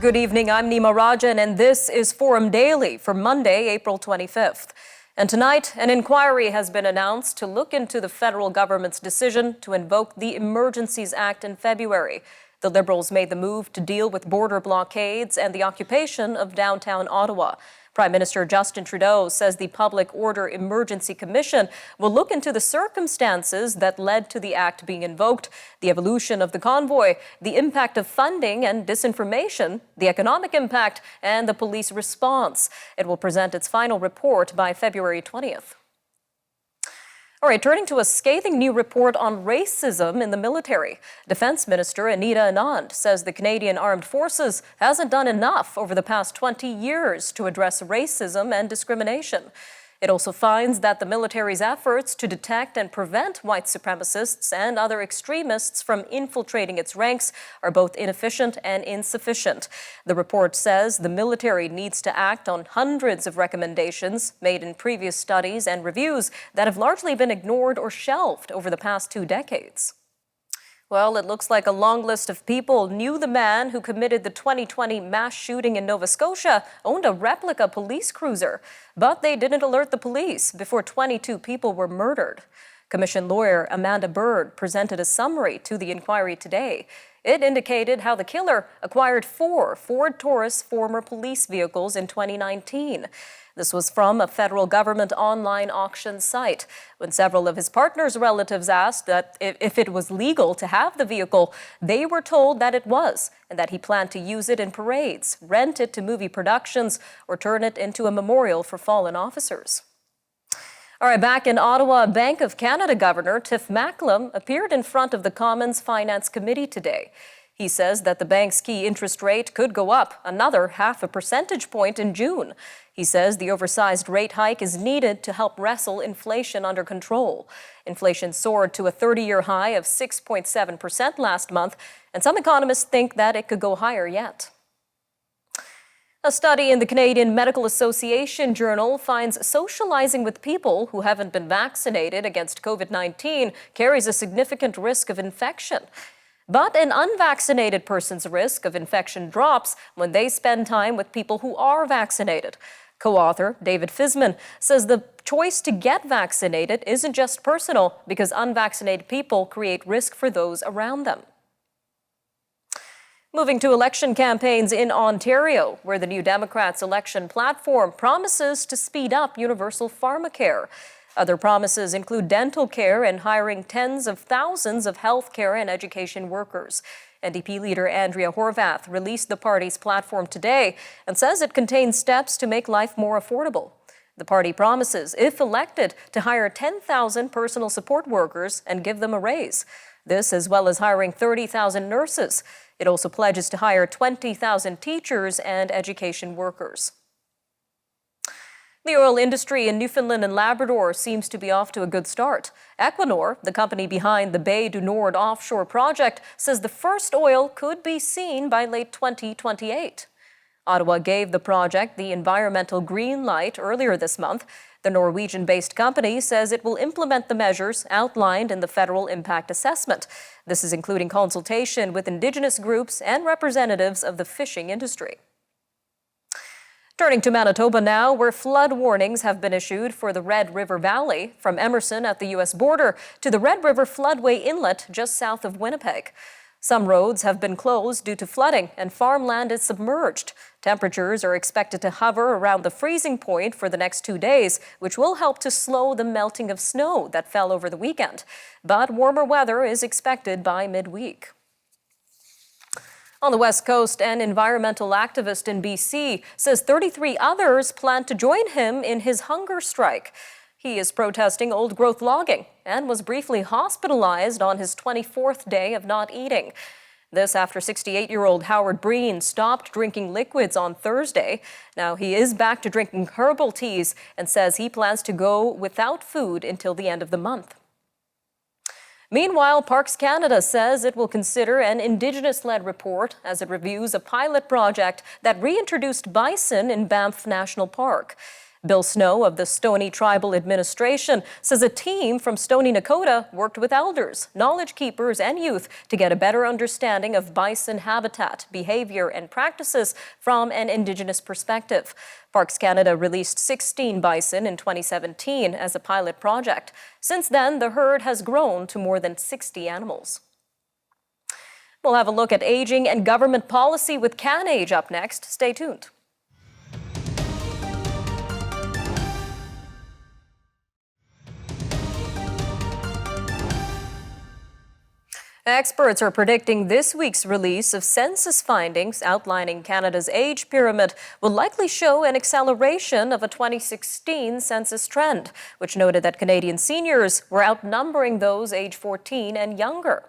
Good evening, I'm Nima Rajan, and this is Forum Daily for Monday, April 25th. And tonight, an inquiry has been announced to look into the federal government's decision to invoke the Emergencies Act in February. The Liberals made the move to deal with border blockades and the occupation of downtown Ottawa. Prime Minister Justin Trudeau says the Public Order Emergency Commission will look into the circumstances that led to the act being invoked, the evolution of the convoy, the impact of funding and disinformation, the economic impact, and the police response. It will present its final report by February 20th. All right, turning to a scathing new report on racism in the military. Defense Minister Anita Anand says the Canadian Armed Forces hasn't done enough over the past 20 years to address racism and discrimination. It also finds that the military's efforts to detect and prevent white supremacists and other extremists from infiltrating its ranks are both inefficient and insufficient. The report says the military needs to act on hundreds of recommendations made in previous studies and reviews that have largely been ignored or shelved over the past 2 decades. Well, it looks like a long list of people knew the man who committed the 2020 mass shooting in Nova Scotia owned a replica police cruiser, but they didn't alert the police before 22 people were murdered. Commission lawyer Amanda Bird presented a summary to the inquiry today. It indicated how the killer acquired 4 Ford Taurus former police vehicles in 2019. This was from a federal government online auction site. When several of his partner's relatives asked that if it was legal to have the vehicle, they were told that it was, and that he planned to use it in parades, rent it to movie productions, or turn it into a memorial for fallen officers. All right, back in Ottawa, Bank of Canada Governor Tiff Macklem appeared in front of the Commons Finance Committee today. He says that the bank's key interest rate could go up another 0.5 percentage point in June. He says the oversized rate hike is needed to help wrestle inflation under control. Inflation soared to a 30-year high of 6.7% last month, and some economists think that it could go higher yet. A study in the Canadian Medical Association Journal finds socializing with people who haven't been vaccinated against COVID-19 carries a significant risk of infection. But an unvaccinated person's risk of infection drops when they spend time with people who are vaccinated. Co-author David Fisman says the choice to get vaccinated isn't just personal because unvaccinated people create risk for those around them. Moving to election campaigns in Ontario, where the New Democrats' election platform promises to speed up universal pharmacare. Other promises include dental care and hiring tens of thousands of health care and education workers. NDP leader Andrea Horwath released the party's platform today and says it contains steps to make life more affordable. The party promises, if elected, to hire 10,000 personal support workers and give them a raise. This as well as hiring 30,000 nurses. It also pledges to hire 20,000 teachers and education workers. The oil industry in Newfoundland and Labrador seems to be off to a good start. Equinor, the company behind the Bay du Nord offshore project, says the first oil could be seen by late 2028. Ottawa gave the project the environmental green light earlier this month. The Norwegian-based company says it will implement the measures outlined in the federal impact assessment. This is including consultation with Indigenous groups and representatives of the fishing industry. Turning to Manitoba now, where flood warnings have been issued for the Red River Valley, from Emerson at the U.S. border to the Red River Floodway Inlet just south of Winnipeg. Some roads have been closed due to flooding, and farmland is submerged. Temperatures are expected to hover around the freezing point for the next 2 days, which will help to slow the melting of snow that fell over the weekend. But warmer weather is expected by midweek. On the West Coast, an environmental activist in BC says 33 others plan to join him in his hunger strike. He is protesting old-growth logging and was briefly hospitalized on his 24th day of not eating. This after 68-year-old Howard Breen stopped drinking liquids on Thursday. Now he is back to drinking herbal teas and says he plans to go without food until the end of the month. Meanwhile, Parks Canada says it will consider an Indigenous-led report as it reviews a pilot project that reintroduced bison in Banff National Park. Bill Snow of the Stoney Tribal Administration says a team from Stoney Nakoda worked with elders, knowledge keepers, and youth to get a better understanding of bison habitat, behavior, and practices from an Indigenous perspective. Parks Canada released 16 bison in 2017 as a pilot project. Since then, the herd has grown to more than 60 animals. We'll have a look at aging and government policy with CanAge up next. Stay tuned. Experts are predicting this week's release of census findings outlining Canada's age pyramid will likely show an acceleration of a 2016 census trend, which noted that Canadian seniors were outnumbering those age 14 and younger.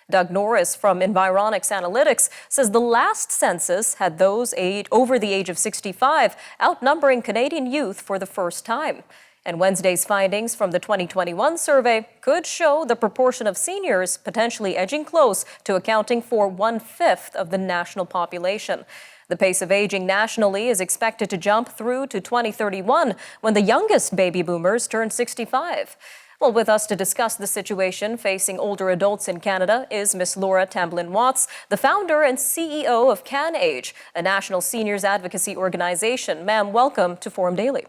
Doug Norris from Environics Analytics says the last census had those over the age of 65 outnumbering Canadian youth for the first time. And Wednesday's findings from the 2021 survey could show the proportion of seniors potentially edging close to accounting for 1/5 of the national population. The pace of aging nationally is expected to jump through to 2031 when the youngest baby boomers turn 65. Well, with us to discuss the situation facing older adults in Canada is Ms. Laura Tamblin-Watts, the founder and CEO of CanAge, a national seniors advocacy organization. Ma'am, welcome to Forum Daily.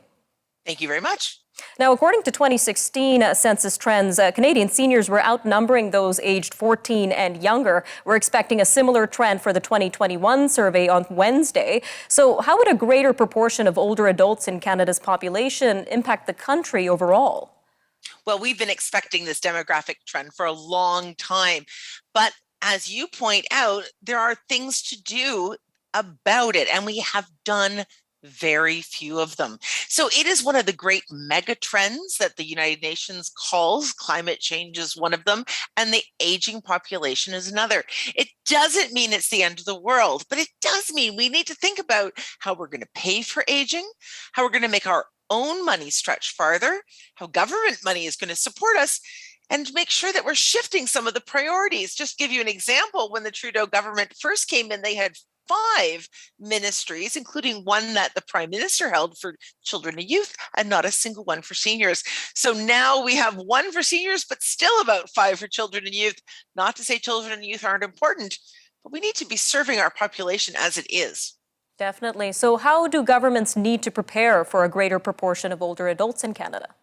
Thank you very much. Now, according to 2016 census trends, Canadian seniors were outnumbering those aged 14 and younger. We're expecting a similar trend for the 2021 survey on Wednesday. So how would a greater proportion of older adults in Canada's population impact the country overall? Well, we've been expecting this demographic trend for a long time. But as you point out, there are things to do about it, and we have done very few of them. So it is one of the great mega trends that the United Nations calls. Climate change is one of them, and the aging population is another. It doesn't mean it's the end of the world, but it does mean we need to think about how we're going to pay for aging, how we're going to make our own money stretch farther, how government money is going to support us, and make sure that we're shifting some of the priorities. Just give you an example, when the Trudeau government first came in, they had 5 ministries, including one that the Prime Minister held for children and youth, and not a single one for seniors. So now we have 1 for seniors, but still about 5 for children and youth. Not to say children and youth aren't important, but we need to be serving our population as it is. Definitely. So how do governments need to prepare for a greater proportion of older adults in Canada?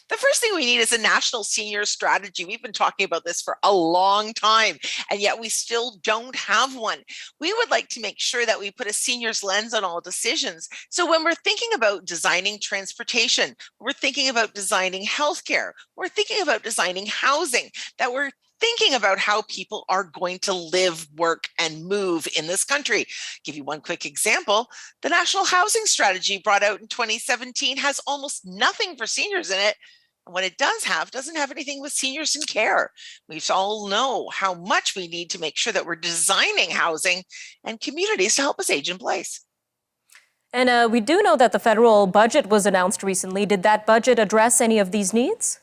The first thing we need is a national senior strategy. We've been talking about this for a long time, and yet we still don't have one. We would like to make sure that we put a senior's lens on all decisions. So when we're thinking about designing transportation, we're thinking about designing healthcare, we're thinking about designing housing, that we're thinking about how people are going to live, work, and move in this country. Give you one quick example. The National Housing Strategy brought out in 2017 has almost nothing for seniors in it. And what it doesn't have anything with seniors in care. We all know how much we need to make sure that we're designing housing and communities to help us age in place. And we do know that the federal budget was announced recently. Did that budget address any of these needs?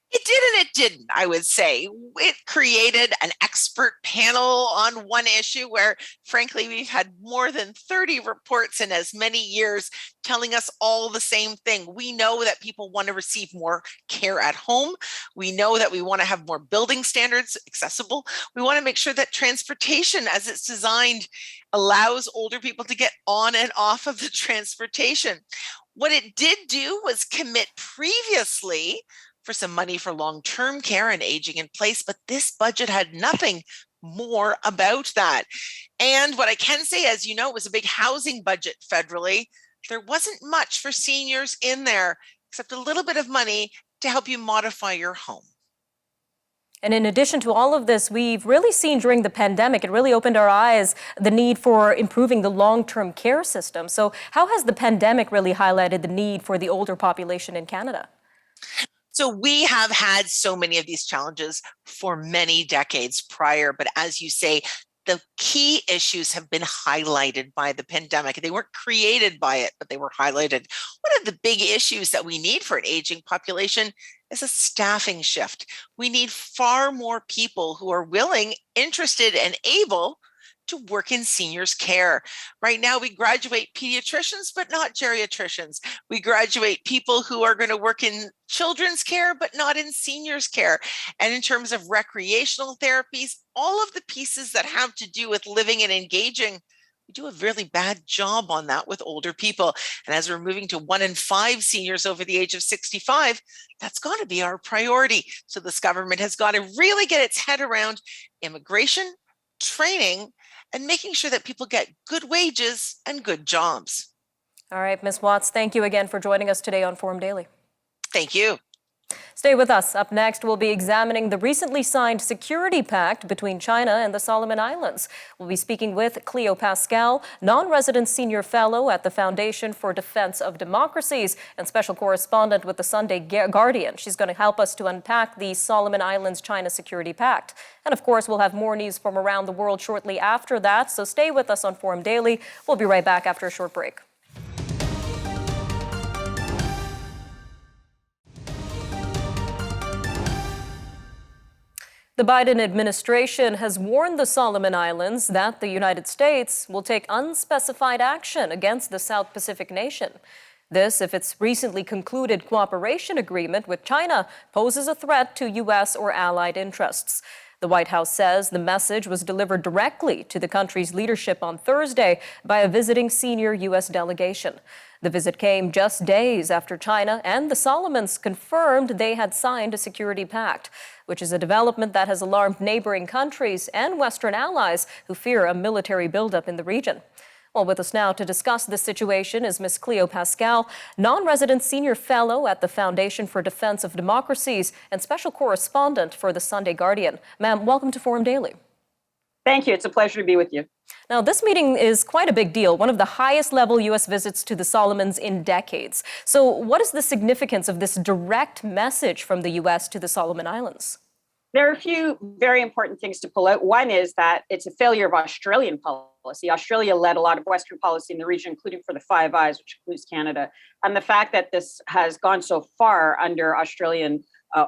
It did and it didn't, I would say. It created an expert panel on one issue where, frankly, we've had more than 30 reports in as many years telling us all the same thing. We know that people want to receive more care at home. We know that we want to have more building standards accessible. We want to make sure that transportation, as it's designed, allows older people to get on and off of the transportation. What it did do was commit previously for some money for long-term care and aging in place, but this budget had nothing more about that. And what I can say, as you know, it was a big housing budget federally. There wasn't much for seniors in there, except a little bit of money to help you modify your home. And in addition to all of this, we've really seen during the pandemic, it really opened our eyes, the need for improving the long-term care system. So how has the pandemic really highlighted the need for the older population in Canada? So we have had so many of these challenges for many decades prior, but as you say, the key issues have been highlighted by the pandemic. They weren't created by it, but they were highlighted. One of the big issues that we need for an aging population is a staffing shift. We need far more people who are willing, interested, and able to work in seniors' care. Right now, we graduate pediatricians, but not geriatricians. We graduate people who are going to work in children's care, but not in seniors' care. And in terms of recreational therapies, all of the pieces that have to do with living and engaging, we do a really bad job on that with older people. And as we're moving to 1 in 5 seniors over the age of 65, that's got to be our priority. So this government has got to really get its head around immigration, training, and making sure that people get good wages and good jobs. All right, Ms. Watts, thank you again for joining us today on Forum Daily. Thank you. Stay with us. Up next, we'll be examining the recently signed security pact between China and the Solomon Islands. We'll be speaking with Cleo Pascal, non-resident senior fellow at the Foundation for Defense of Democracies and special correspondent with the Sunday Guardian. She's going to help us to unpack the Solomon Islands-China Security Pact. And of course, we'll have more news from around the world shortly after that, so stay with us on Forum Daily. We'll be right back after a short break. The Biden administration has warned the Solomon Islands that the United States will take unspecified action against the South Pacific nation. This, if its recently concluded cooperation agreement with China poses a threat to U.S. or allied interests. The White House says the message was delivered directly to the country's leadership on Thursday by a visiting senior U.S. delegation. The visit came just days after China and the Solomons confirmed they had signed a security pact, which is a development that has alarmed neighboring countries and Western allies who fear a military buildup in the region. Well, with us now to discuss this situation is Ms. Cleo Pascal, non-resident senior fellow at the Foundation for Defense of Democracies and special correspondent for the Sunday Guardian. Ma'am, welcome to Forum Daily. Thank you. It's a pleasure to be with you. Now, this meeting is quite a big deal, one of the highest level U.S. visits to the Solomons in decades. So what is the significance of this direct message from the U.S. to the Solomon Islands? There are a few very important things to pull out. One is that it's a failure of Australian policy. Australia led a lot of Western policy in the region, including for the Five Eyes, which includes Canada. And the fact that this has gone so far under Australian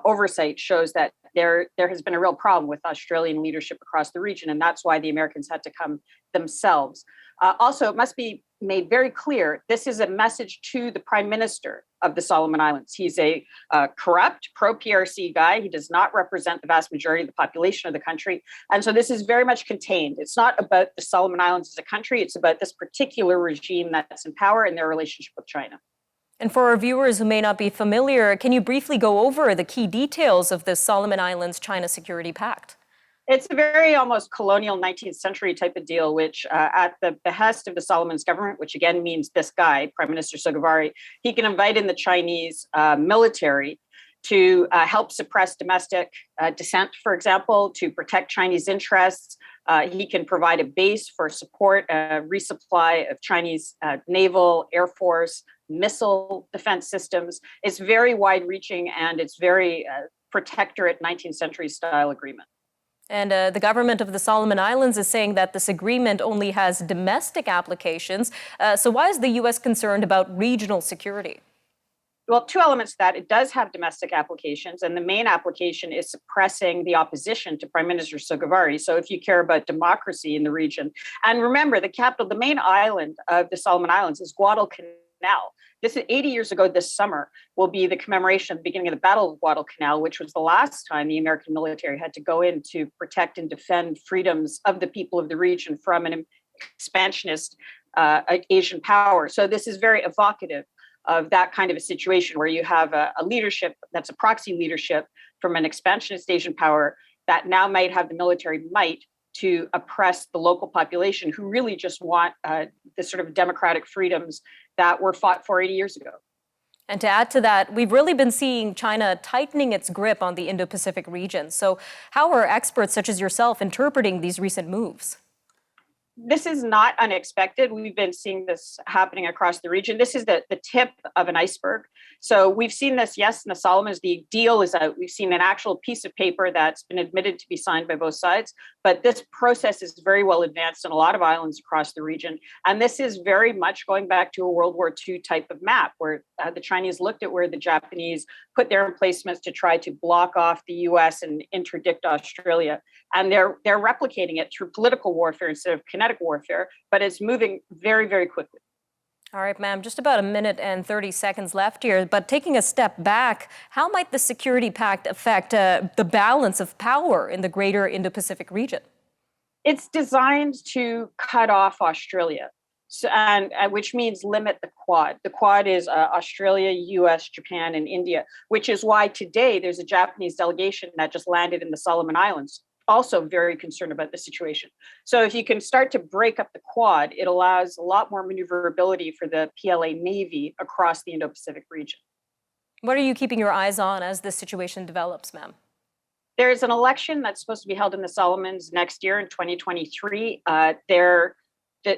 oversight shows that there has been a real problem with Australian leadership across the region, and that's why the Americans had to come themselves. Also, it must be made very clear, this is a message to the Prime Minister of the Solomon Islands. He's a corrupt, pro-PRC guy. He does not represent the vast majority of the population of the country. And so this is very much contained. It's not about the Solomon Islands as a country. It's about this particular regime that's in power and their relationship with China. And for our viewers who may not be familiar, can you briefly go over the key details of this Solomon Islands-China Security Pact? It's a very almost colonial 19th century type of deal, which at the behest of the Solomons government, which again means this guy, Prime Minister Sogavare, he can invite in the Chinese military to help suppress domestic dissent, for example, to protect Chinese interests. He can provide a base for support, resupply of Chinese naval, air force, missile defense systems. It's very wide-reaching and it's very protectorate 19th century style agreement. And the government of the Solomon Islands is saying that this agreement only has domestic applications. So why is the U.S. concerned about regional security? Well, two elements to that. It does have domestic applications, and the main application is suppressing the opposition to Prime Minister Sogavare. So if you care about democracy in the region, and remember, the capital, the main island of the Solomon Islands is Guadalcanal. This is 80 years ago this summer will be the commemoration of the beginning of the Battle of Guadalcanal, which was the last time the American military had to go in to protect and defend freedoms of the people of the region from an expansionist Asian power. So this is very evocative of that kind of a situation where you have a leadership that's a proxy leadership from an expansionist Asian power that now might have the military might to oppress the local population who really just want the sort of democratic freedoms that were fought for 80 years ago. And to add to that, we've really been seeing China tightening its grip on the Indo-Pacific region. So how are experts such as yourself interpreting these recent moves? This is not unexpected. We've been seeing this happening across the region. This is the tip of an iceberg. So we've seen this, yes, in the Solomons, the deal is out. We've seen an actual piece of paper that's been admitted to be signed by both sides. But this process is very well advanced in a lot of islands across the region. And this is very much going back to a World War II type of map, where the Chinese looked at where the Japanese put their emplacements to try to block off the US and interdict Australia. And they're replicating it through political warfare instead of kinetic warfare, but it's moving very, very quickly. All right, ma'am, just about a minute and 30 seconds left here. But taking a step back, how might the Security Pact affect the balance of power in the greater Indo-Pacific region? It's designed to cut off Australia, and which means limit the Quad. The Quad is Australia, US, Japan, and India, which is why today there's a Japanese delegation that just landed in the Solomon Islands, also very concerned about the situation. So if you can start to break up the Quad, it allows a lot more maneuverability for the PLA Navy across the Indo-Pacific region. What are you keeping your eyes on as this situation develops, ma'am? There's an election that's supposed to be held in the Solomons next year in 2023.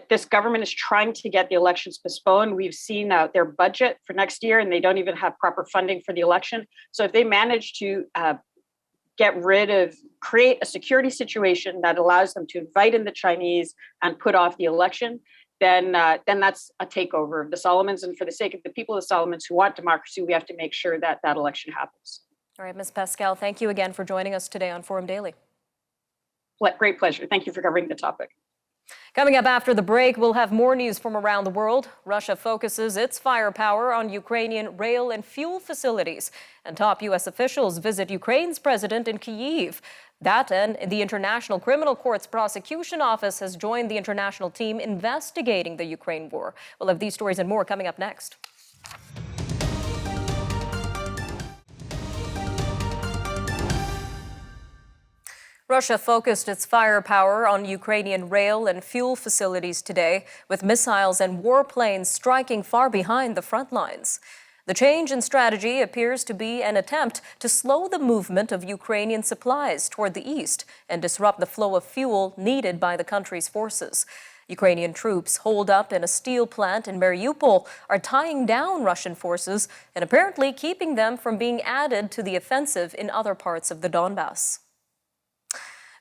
This government is trying to get the elections postponed. We've seen their budget for next year, and they don't even have proper funding for the election. So if they manage to create a security situation that allows them to invite in the Chinese and put off the election, then that's a takeover of the Solomons. And for the sake of the people of the Solomons who want democracy, we have to make sure that that election happens. All right, Ms. Pascal, thank you again for joining us today on Forum Daily. Great pleasure. Thank you for covering the topic. Coming up after the break, we'll have more news from around the world. Russia focuses its firepower on Ukrainian rail and fuel facilities, and top U.S. officials visit Ukraine's president in Kyiv. That and the International Criminal Court's prosecution office has joined the international team investigating the Ukraine war. We'll have these stories and more coming up next. Russia focused its firepower on Ukrainian rail and fuel facilities today, with missiles and warplanes striking far behind the front lines. The change in strategy appears to be an attempt to slow the movement of Ukrainian supplies toward the east and disrupt the flow of fuel needed by the country's forces. Ukrainian troops holed up in a steel plant in Mariupol are tying down Russian forces and apparently keeping them from being added to the offensive in other parts of the Donbass.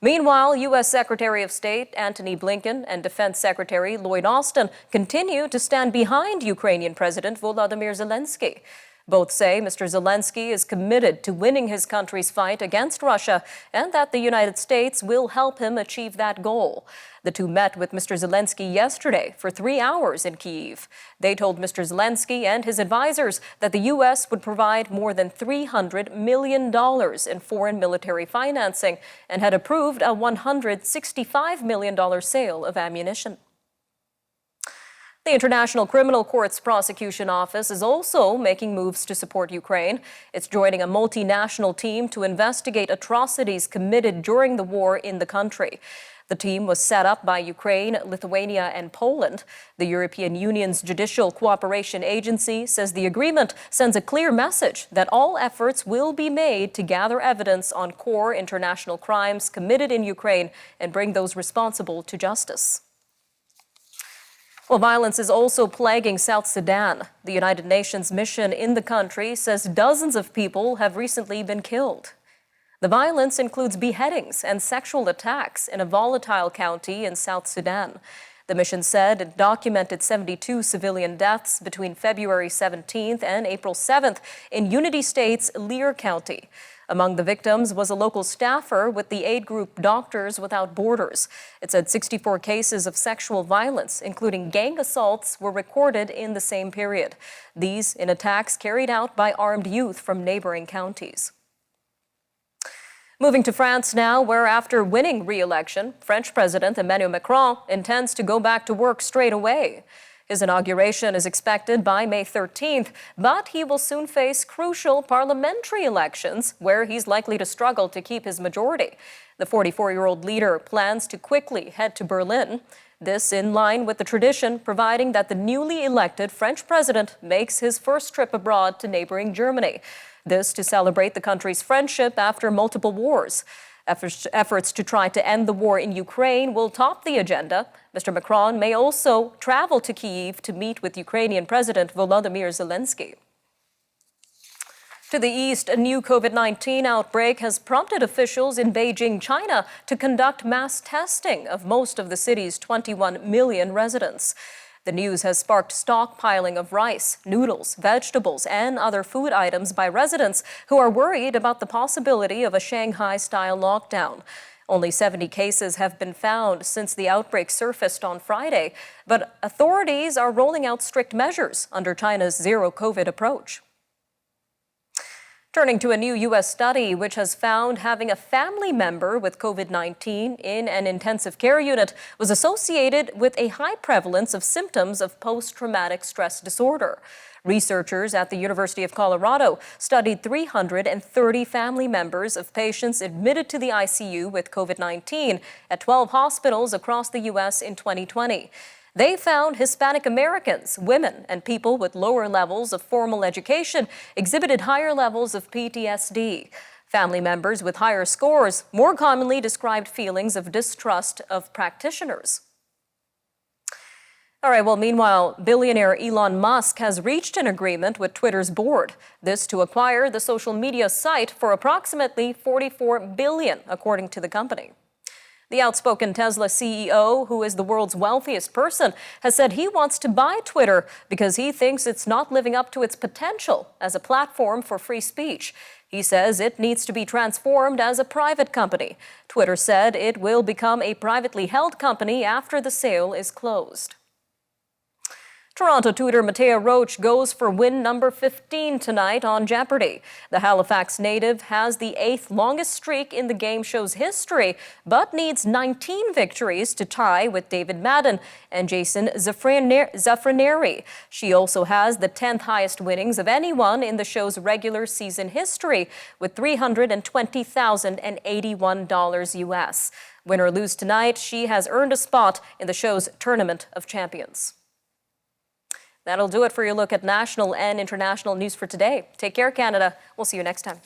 Meanwhile, U.S. Secretary of State Antony Blinken and Defense Secretary Lloyd Austin continue to stand behind Ukrainian President Volodymyr Zelensky. Both say Mr. Zelensky is committed to winning his country's fight against Russia and that the United States will help him achieve that goal. The two met with Mr. Zelensky yesterday for 3 hours in Kyiv. They told Mr. Zelensky and his advisors that the U.S. would provide more than $300 million in foreign military financing and had approved a $165 million sale of ammunition. The International Criminal Court's prosecution office is also making moves to support Ukraine. It's joining a multinational team to investigate atrocities committed during the war in the country. The team was set up by Ukraine, Lithuania, and Poland. The European Union's Judicial Cooperation Agency says the agreement sends a clear message that all efforts will be made to gather evidence on core international crimes committed in Ukraine and bring those responsible to justice. Well, violence is also plaguing South Sudan. The United Nations mission in the country says dozens of people have recently been killed. The violence includes beheadings and sexual attacks in a volatile county in South Sudan. The mission said it documented 72 civilian deaths between February 17th and April 7th in Unity State's Lear County. Among the victims was a local staffer with the aid group Doctors Without Borders. It said 64 cases of sexual violence, including gang assaults, were recorded in the same period. These in attacks carried out by armed youth from neighboring counties. Moving to France now, where after winning re-election, French President Emmanuel Macron intends to go back to work straight away. His inauguration is expected by May 13th, but he will soon face crucial parliamentary elections where he's likely to struggle to keep his majority. The 44-year-old leader plans to quickly head to Berlin. This in line with the tradition providing that the newly elected French president makes his first trip abroad to neighboring Germany. This to celebrate the country's friendship after multiple wars. Efforts to try to end the war in Ukraine will top the agenda. Mr. Macron may also travel to Kyiv to meet with Ukrainian President Volodymyr Zelensky. To the east, a new COVID-19 outbreak has prompted officials in Beijing, China, to conduct mass testing of most of the city's 21 million residents. The news has sparked stockpiling of rice, noodles, vegetables, and other food items by residents who are worried about the possibility of a Shanghai-style lockdown. Only 70 cases have been found since the outbreak surfaced on Friday, but authorities are rolling out strict measures under China's zero-COVID approach. Turning to a new U.S. study which has found having a family member with COVID-19 in an intensive care unit was associated with a high prevalence of symptoms of post-traumatic stress disorder. Researchers at the University of Colorado studied 330 family members of patients admitted to the ICU with COVID-19 at 12 hospitals across the U.S. in 2020. They found Hispanic Americans, women, and people with lower levels of formal education exhibited higher levels of PTSD. Family members with higher scores more commonly described feelings of distrust of practitioners. All right, well, meanwhile, billionaire Elon Musk has reached an agreement with Twitter's board. This to acquire the social media site for approximately $44 billion, according to the company. The outspoken Tesla CEO, who is the world's wealthiest person, has said he wants to buy Twitter because he thinks it's not living up to its potential as a platform for free speech. He says it needs to be transformed as a private company. Twitter said it will become a privately held company after the sale is closed. Toronto tutor Mattea Roach goes for win number 15 tonight on Jeopardy. The Halifax native has the 8th longest streak in the game show's history, but needs 19 victories to tie with David Madden and Jason Zafraneri. She also has the 10th highest winnings of anyone in the show's regular season history, with $320,081 US. Win or lose tonight, she has earned a spot in the show's Tournament of Champions. That'll do it for your look at national and international news for today. Take care, Canada. We'll see you next time.